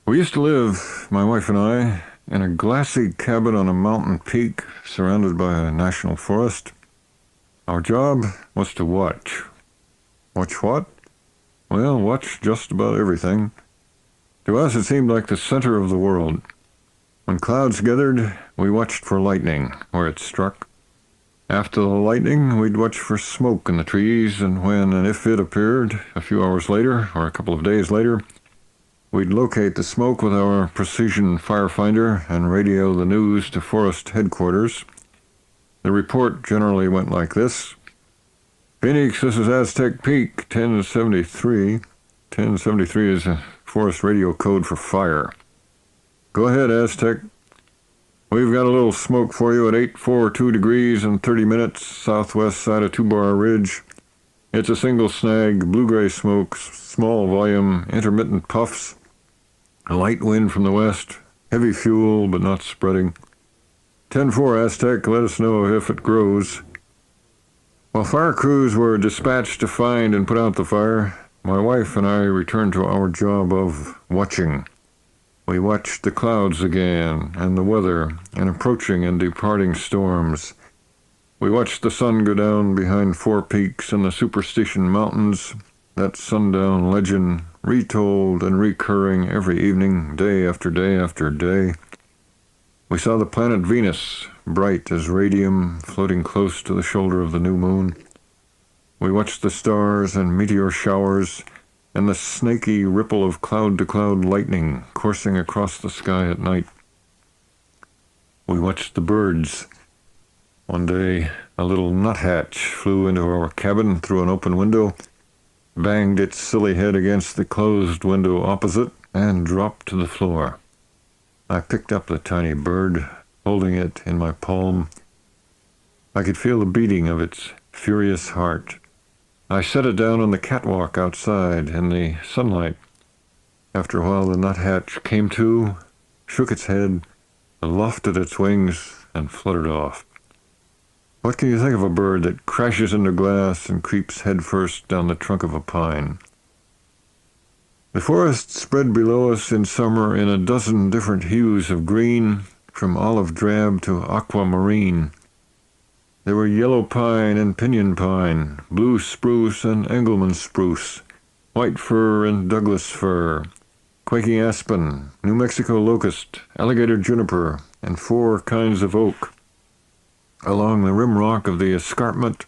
We used to live, my wife and I, in a glassy cabin on a mountain peak surrounded by a national forest. Our job was to watch. Watch what? Well, watch just about everything. To us, it seemed like the center of the world. When clouds gathered, we watched for lightning where it struck. After the lightning, we'd watch for smoke in the trees, and when and if it appeared a few hours later or a couple of days later, we'd locate the smoke with our precision firefinder and radio the news to forest headquarters. The report generally went like this. Phoenix, this is Aztec Peak, 1073. 1073 is a forest radio code for fire. Go ahead, Aztec. We've got a little smoke for you at 842 degrees and 30 minutes southwest side of Two-Bar Ridge. It's a single snag, blue-gray smoke, small volume, intermittent puffs, a light wind from the west, heavy fuel but not spreading. 10-4 Aztec, let us know if it grows. While fire crews were dispatched to find and put out the fire, my wife and I returned to our job of watching. We watched the clouds again, and the weather, and approaching and departing storms. We watched the sun go down behind Four Peaks and the Superstition Mountains, that sundown legend retold and recurring every evening, day after day after day. We saw the planet Venus, bright as radium, floating close to the shoulder of the new moon. We watched the stars and meteor showers, and the snaky ripple of cloud-to-cloud lightning coursing across the sky at night. We watched the birds. One day, a little nuthatch flew into our cabin through an open window, banged its silly head against the closed window opposite, and dropped to the floor. I picked up the tiny bird, holding it in my palm. I could feel the beating of its furious heart. I set it down on the catwalk outside in the sunlight. After a while, the nuthatch came to, shook its head, lofted its wings, and fluttered off. What can you think of a bird that crashes into glass and creeps headfirst down the trunk of a pine? The forest spread below us in summer in a dozen different hues of green, from olive drab to aquamarine. There were yellow pine and pinyon pine, blue spruce and Engelmann spruce, white fir and Douglas fir, quaking aspen, New Mexico locust, alligator juniper, and 4 kinds of oak. Along the rim rock of the escarpment,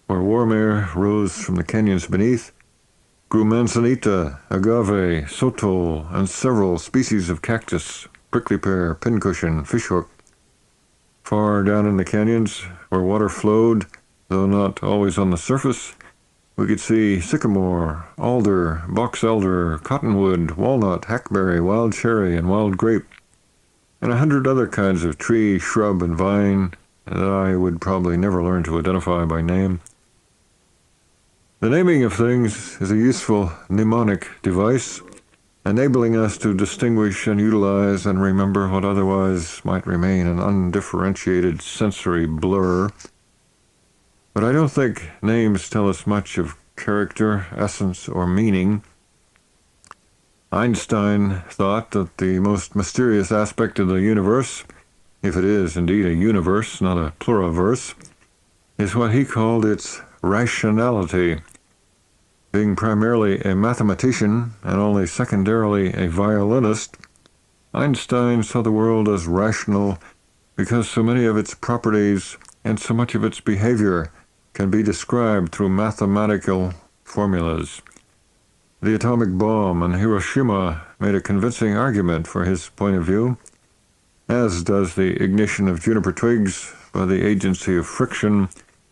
where warm air rose from the canyons beneath, grew manzanita, agave, sotol, and several species of cactus, prickly pear, pincushion, fishhook. Far down in the canyons, where water flowed, though not always on the surface, we could see sycamore, alder, box elder, cottonwood, walnut, hackberry, wild cherry, and wild grape, and 100 other kinds of tree, shrub, and vine that I would probably never learn to identify by name. The naming of things is a useful mnemonic device, enabling us to distinguish and utilize and remember what otherwise might remain an undifferentiated sensory blur. But I don't think names tell us much of character, essence, or meaning. Einstein thought that the most mysterious aspect of the universe, if it is indeed a universe, not a pluriverse, is what he called its rationality. Being primarily a mathematician and only secondarily a violinist, Einstein saw the world as rational because so many of its properties and so much of its behavior can be described through mathematical formulas. The atomic bomb in Hiroshima made a convincing argument for his point of view, as does the ignition of juniper twigs by the agency of friction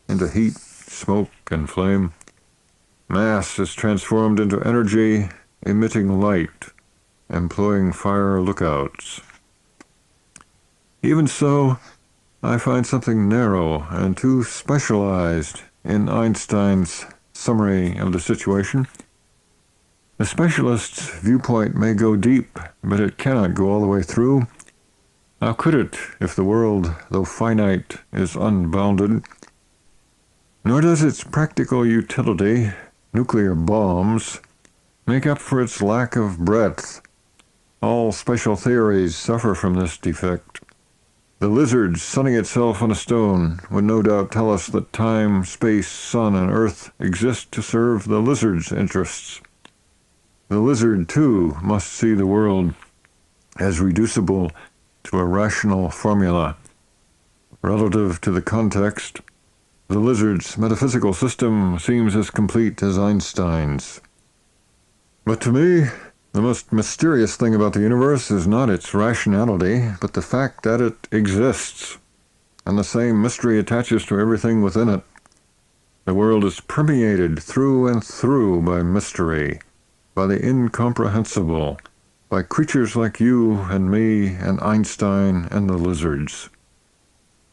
into heat, smoke, and flame. Mass is transformed into energy, emitting light, employing fire lookouts. Even so, I find something narrow and too specialized in Einstein's summary of the situation. The specialist's viewpoint may go deep, but it cannot go all the way through. How could it, if the world, though finite, is unbounded? Nor does its practical utility, nuclear bombs, make up for its lack of breadth. All spatial theories suffer from this defect. The lizard sunning itself on a stone would no doubt tell us that time, space, sun, and earth exist to serve the lizard's interests. The lizard, too, must see the world as reducible to a rational formula. Relative to the context, the lizard's metaphysical system seems as complete as Einstein's. But to me, the most mysterious thing about the universe is not its rationality, but the fact that it exists. And the same mystery attaches to everything within it. The world is permeated through and through by mystery, by the incomprehensible, by creatures like you and me and Einstein and the lizards.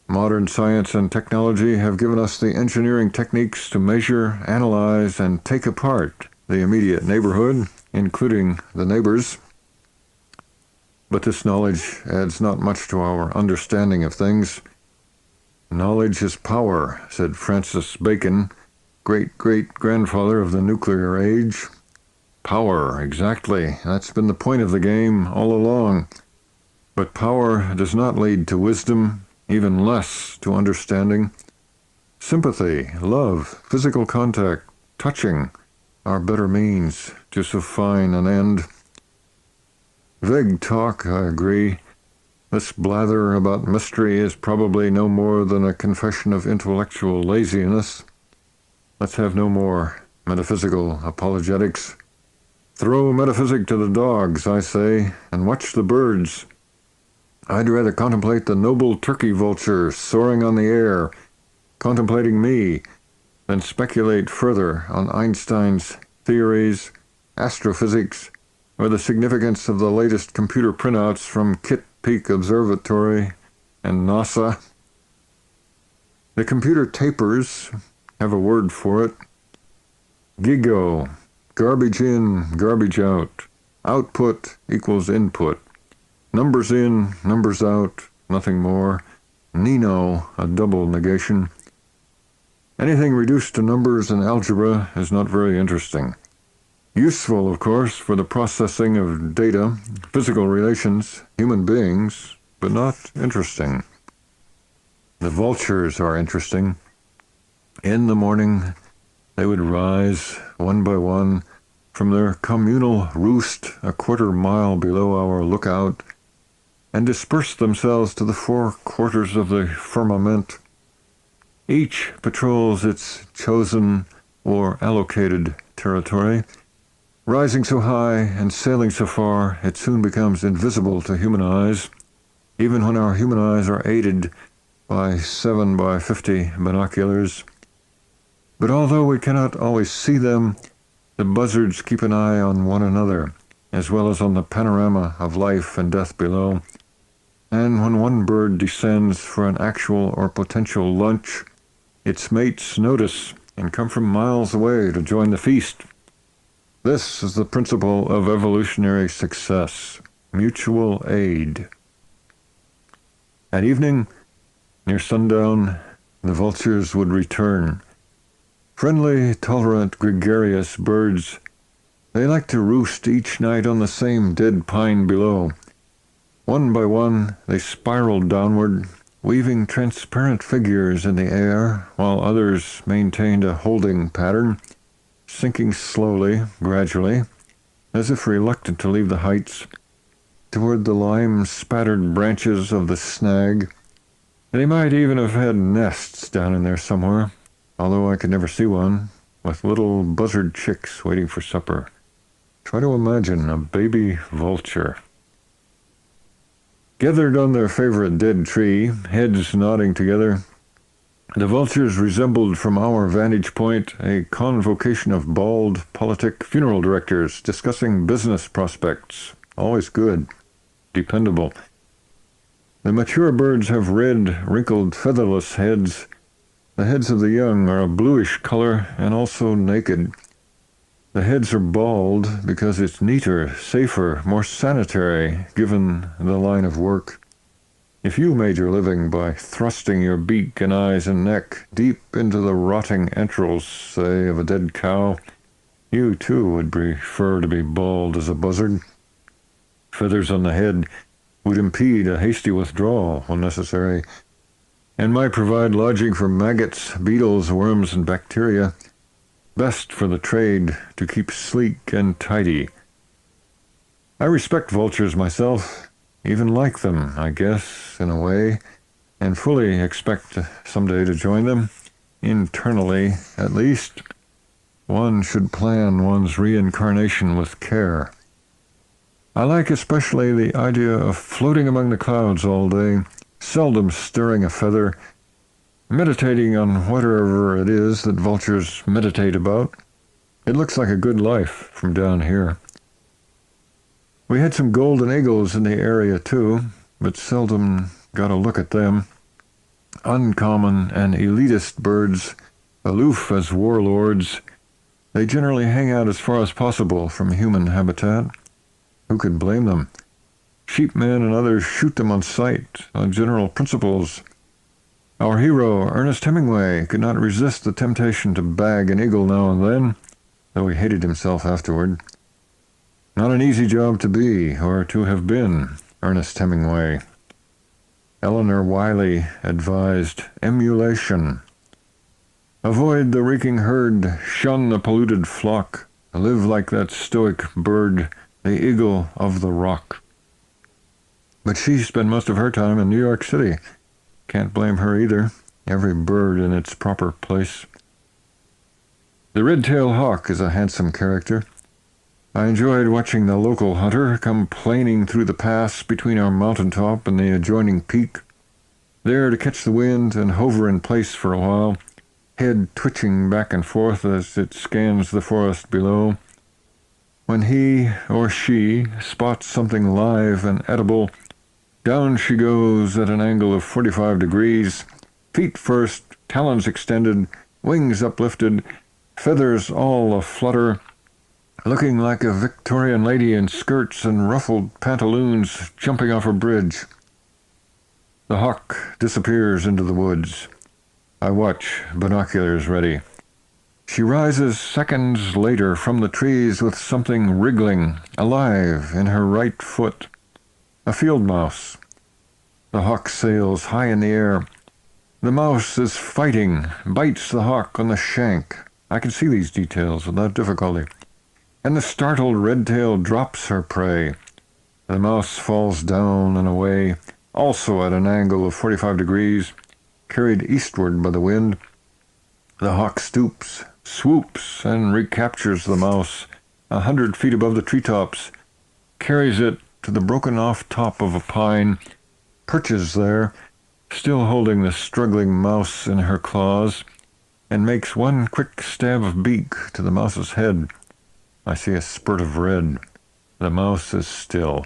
Modern science and technology have given us the engineering techniques to measure, analyze, and take apart the immediate neighborhood, including the neighbors. But this knowledge adds not much to our understanding of things. Knowledge is power, said Francis Bacon, great-great-grandfather of the nuclear age. Power, exactly. That's been the point of the game all along. But power does not lead to wisdom, even less to understanding. Sympathy, love, physical contact, touching are better means to so fine an end. Vague talk, I agree. This blather about mystery is probably no more than a confession of intellectual laziness. Let's have no more metaphysical apologetics. Throw metaphysic to the dogs, I say, and watch the birds. I'd rather contemplate the noble turkey vulture soaring on the air, contemplating me, than speculate further on Einstein's theories, astrophysics, or the significance of the latest computer printouts from Kitt Peak Observatory and NASA. The computer tapers have a word for it. GIGO, garbage in, garbage out. Output equals input. Numbers in, numbers out, nothing more. Nino, a double negation. Anything reduced to numbers and algebra is not very interesting. Useful, of course, for the processing of data, physical relations, human beings, but not interesting. The vultures are interesting. In the morning, they would rise, one by one, from their communal roost a quarter-mile below our lookout, and disperse themselves to the four quarters of the firmament. Each patrols its chosen or allocated territory. Rising so high and sailing so far, it soon becomes invisible to human eyes, even when our human eyes are aided by 7 by 50 binoculars. But although we cannot always see them, the buzzards keep an eye on one another, as well as on the panorama of life and death below. And when one bird descends for an actual or potential lunch, its mates notice and come from miles away to join the feast. This is the principle of evolutionary success, mutual aid. At evening, near sundown, the vultures would return. Friendly, tolerant, gregarious birds, they like to roost each night on the same dead pine below. One by one, they spiraled downward, weaving transparent figures in the air, while others maintained a holding pattern, sinking slowly, gradually, as if reluctant to leave the heights, toward the lime-spattered branches of the snag. They might even have had nests down in there somewhere, although I could never see one, with little buzzard chicks waiting for supper. Try to imagine a baby vulture. Gathered on their favorite dead tree, heads nodding together, the vultures resembled from our vantage point a convocation of bald, politic funeral directors discussing business prospects. Always good, dependable. The mature birds have red, wrinkled, featherless heads. The heads of the young are a bluish color and also naked. The heads are bald because it's neater, safer, more sanitary, given the line of work. If you made your living by thrusting your beak and eyes and neck deep into the rotting entrails, say, of a dead cow, you too would prefer to be bald as a buzzard. Feathers on the head would impede a hasty withdrawal when necessary, and might provide lodging for maggots, beetles, worms, and bacteria, best for the trade to keep sleek and tidy. I respect vultures myself, even like them, I guess, in a way, and fully expect someday to join them, internally at least. One should plan one's reincarnation with care. I like especially the idea of floating among the clouds all day, seldom stirring a feather, meditating on whatever it is that vultures meditate about. It looks like a good life from down here. We had some golden eagles in the area too, but seldom got a look at them. Uncommon and elitist birds, aloof as warlords, they generally hang out as far as possible from human habitat. Who could blame them? Sheepmen and others shoot them on sight, on general principles. Our hero, Ernest Hemingway, could not resist the temptation to bag an eagle now and then, though he hated himself afterward. Not an easy job to be, or to have been, Ernest Hemingway. Eleanor Wiley advised emulation. Avoid the reeking herd, shun the polluted flock, live like that stoic bird, the eagle of the rock. But she spent most of her time in New York City. Can't blame her either. Every bird in its proper place. The red-tailed hawk is a handsome character. I enjoyed watching the local hunter come planing through the pass between our mountaintop and the adjoining peak, there to catch the wind and hover in place for a while, head twitching back and forth as it scans the forest below. When he or she spots something live and edible, down she goes at an angle of 45 degrees, feet first, talons extended, wings uplifted, feathers all aflutter, looking like a Victorian lady in skirts and ruffled pantaloons jumping off a bridge. The hawk disappears into the woods. I watch, binoculars ready. She rises seconds later from the trees with something wriggling, alive, in her right foot. A field mouse. The hawk sails high in the air. The mouse is fighting, bites the hawk on the shank. I can see these details without difficulty. And the startled red-tail drops her prey. The mouse falls down and away, also at an angle of 45 degrees, carried eastward by the wind. The hawk stoops, swoops, and recaptures the mouse 100 feet above the treetops, carries it to the broken-off top of a pine, perches there, still holding the struggling mouse in her claws, and makes one quick stab of beak to the mouse's head. I see a spurt of red. The mouse is still.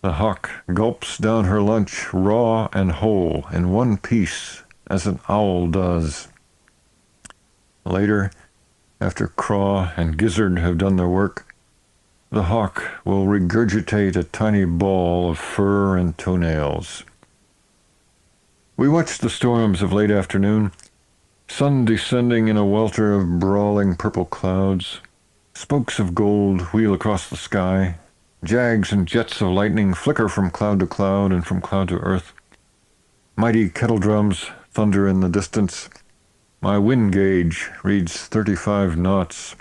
The hawk gulps down her lunch raw and whole in one piece, as an owl does. Later, after craw and gizzard have done their work, the hawk will regurgitate a tiny ball of fur and toenails. We watched the storms of late afternoon, sun descending in a welter of brawling purple clouds. Spokes of gold wheel across the sky. Jags and jets of lightning flicker from cloud to cloud and from cloud to earth. Mighty kettle drums thunder in the distance. My wind gauge reads 35 knots.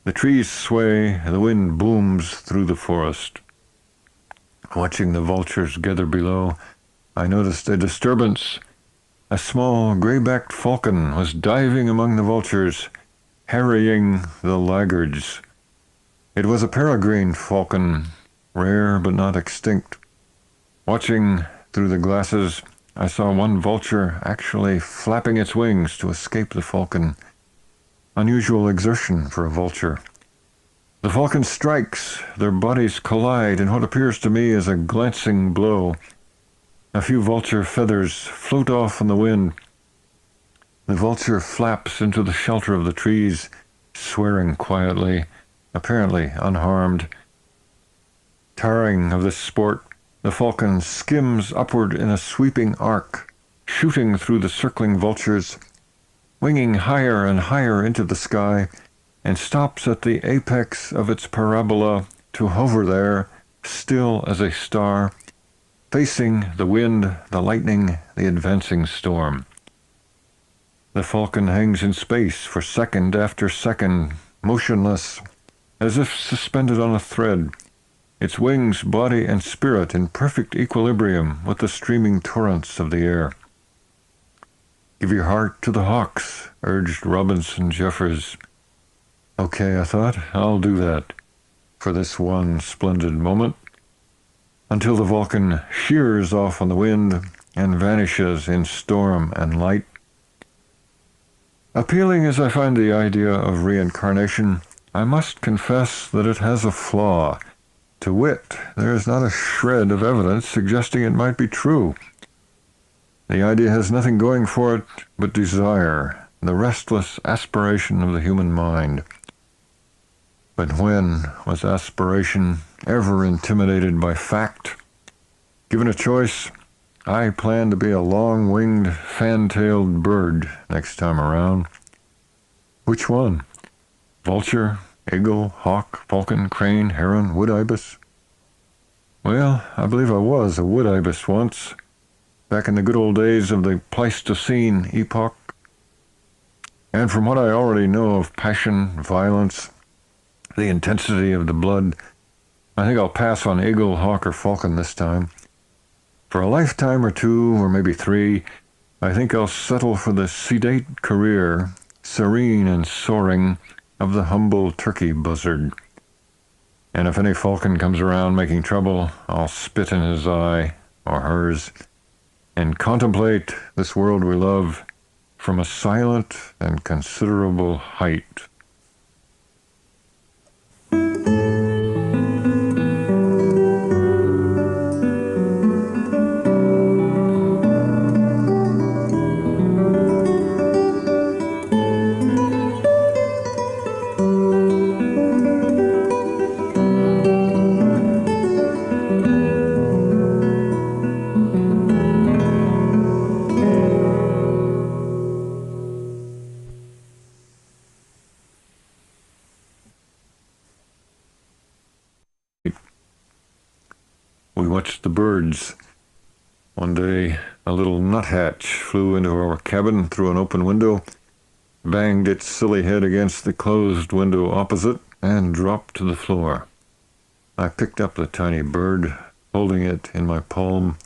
The trees sway, the wind booms through the forest. Watching the vultures gather below, I noticed a disturbance. A small gray-backed falcon was diving among the vultures, harrying the laggards. It was a peregrine falcon, rare but not extinct. Watching through the glasses, I saw one vulture actually flapping its wings to escape the falcon. Unusual exertion for a vulture. The falcon strikes, their bodies collide in what appears to me as a glancing blow. A few vulture feathers float off in the wind. The vulture flaps into the shelter of the trees, swearing quietly, apparently unharmed. Tiring of this sport, the falcon skims upward in a sweeping arc, shooting through the circling vultures, winging higher and higher into the sky, and stops at the apex of its parabola to hover there, still as a star, facing the wind, the lightning, the advancing storm. The falcon hangs in space for second after second, motionless, as if suspended on a thread, its wings, body, and spirit in perfect equilibrium with the streaming torrents of the air. "Give your heart to the hawks," urged Robinson Jeffers. "Okay," I thought, "I'll do that for this one splendid moment," until the falcon shears off on the wind and vanishes in storm and light. Appealing as I find the idea of reincarnation, I must confess that it has a flaw. To wit, there is not a shred of evidence suggesting it might be true. The idea has nothing going for it but desire, the restless aspiration of the human mind. But when was aspiration ever intimidated by fact? Given a choice, I plan to be a long-winged, fan-tailed bird next time around. Which one? Vulture, eagle, hawk, falcon, crane, heron, wood ibis? Well, I believe I was a wood ibis once, back in the good old days of the Pleistocene epoch. And from what I already know of passion, violence, the intensity of the blood, I think I'll pass on eagle, hawk, or falcon this time. For a lifetime or two, or maybe 3, I think I'll settle for the sedate career, serene and soaring, of the humble turkey buzzard. And if any falcon comes around making trouble, I'll spit in his eye, or hers, and contemplate this world we love from a silent and considerable height. We watched the birds. One day, a little nuthatch flew into our cabin through an open window, banged its silly head against the closed window opposite, and dropped to the floor. I picked up the tiny bird, holding it in my palm.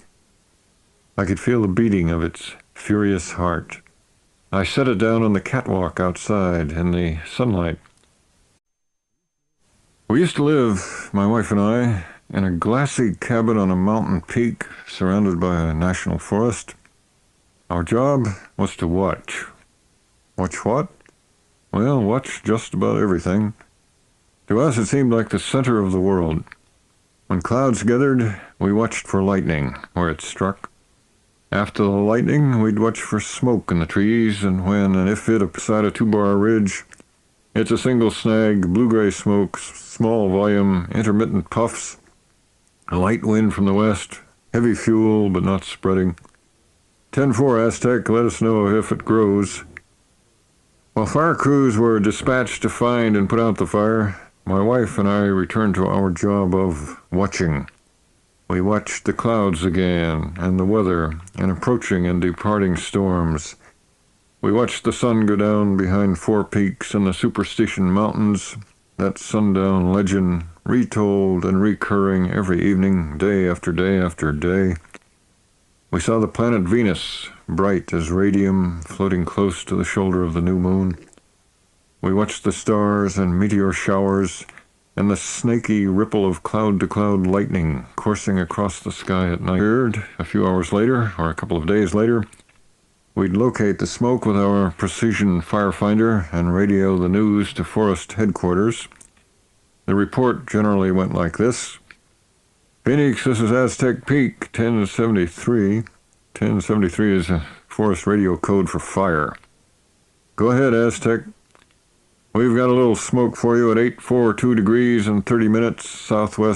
I could feel the beating of its furious heart. I set it down on the catwalk outside in the sunlight. We used to live, my wife and I, in a glassy cabin on a mountain peak surrounded by a national forest. Our job was to watch. Watch what? Well, watch just about everything. To us, it seemed like the center of the world. When clouds gathered, we watched for lightning where it struck. After the lightning, we'd watch for smoke in the trees, and when and if it beside a 2-bar ridge, it's a single snag, blue-gray smoke, small volume, intermittent puffs, a light wind from the west, heavy fuel but not spreading. 10-4 Aztec, let us know if it grows. While fire crews were dispatched to find and put out the fire, my wife and I returned to our job of watching. We watched the clouds again, and the weather, and approaching and departing storms. We watched the sun go down behind 4 peaks in the Superstition Mountains, that sundown legend retold and recurring every evening, day after day after day. We saw the planet Venus, bright as radium, floating close to the shoulder of the new moon. We watched the stars and meteor showers, and the snaky ripple of cloud-to-cloud lightning coursing across the sky at night. A few hours later, or a couple of days later, we'd locate the smoke with our precision firefinder and radio the news to forest headquarters. The report generally went like this: Phoenix, this is Aztec Peak, 1073. 1073 is a forest radio code for fire. Go ahead, Aztec. We've got a little smoke for you at 842 degrees and 30 minutes southwest